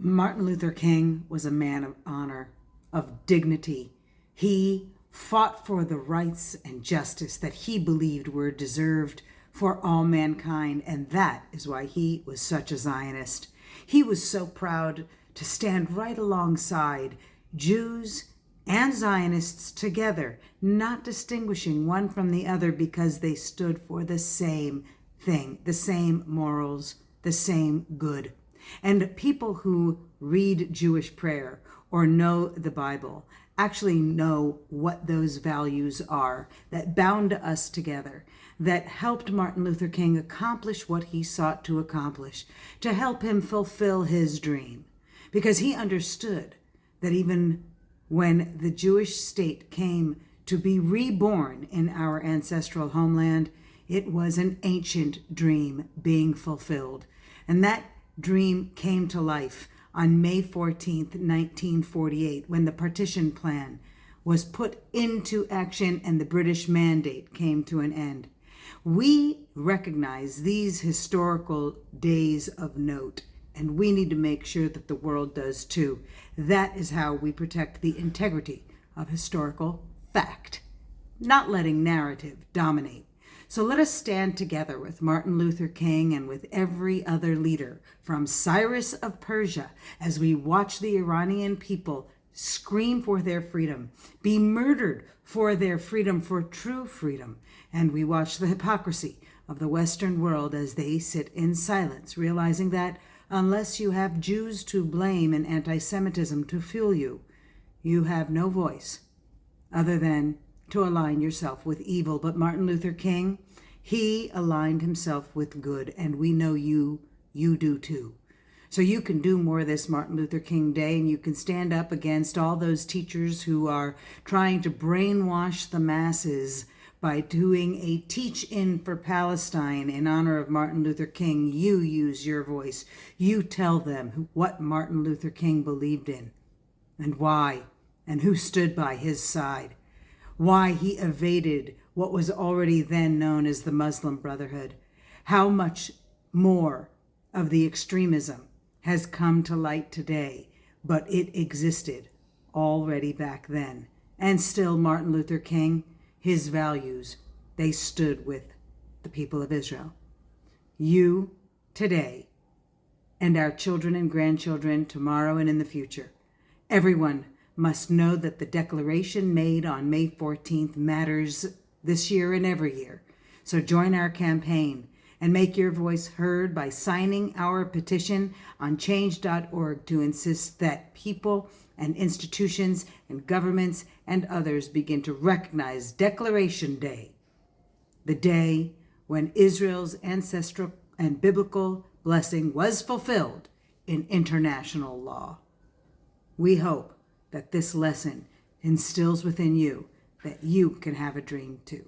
Martin Luther King was a man of honor, of dignity. He fought for the rights and justice that he believed were deserved for all mankind, and that is why he was such a Zionist. He was so proud to stand right alongside Jews and Zionists together, not distinguishing one from the other because they stood for the same thing, the same morals, the same good. And people who read Jewish prayer or know the Bible actually know what those values are that bound us together, that helped Martin Luther King accomplish what he sought to accomplish, to help him fulfill his dream. Because he understood that even when the Jewish state came to be reborn in our ancestral homeland, it was an ancient dream being fulfilled. And that dream came to life on May 14th, 1948, when the partition plan was put into action and the British mandate came to an end. We recognize these historical days of note, and we need to make sure that the world does too. That is how we protect the integrity of historical fact, not letting narrative dominate. So let us stand together with Martin Luther King and with every other leader from Cyrus of Persia as we watch the Iranian people scream for their freedom, be murdered for their freedom, for true freedom. And we watch the hypocrisy of the Western world as they sit in silence, realizing that unless you have Jews to blame and anti-Semitism to fuel you, you have no voice other than to align yourself with evil. But Martin Luther King, he aligned himself with good, and we know you do too. So you can do more this Martin Luther King Day, and you can stand up against all those teachers who are trying to brainwash the masses by doing a teach-in for Palestine in honor of Martin Luther King. You use your voice. You tell them what Martin Luther King believed in and why, and who stood by his side. Why he evaded what was already then known as the Muslim Brotherhood. How much more of the extremism has come to light today, but it existed already back then. And still Martin Luther King, his values, they stood with the people of Israel. You today, and our children and grandchildren tomorrow and in the future, everyone must know that the declaration made on May 14th matters this year and every year. So join our campaign and make your voice heard by signing our petition on change.org to insist that people and institutions and governments and others begin to recognize Declaration Day, the day when Israel's ancestral and biblical blessing was fulfilled in international law. We hope that this lesson instills within you that you can have a dream too.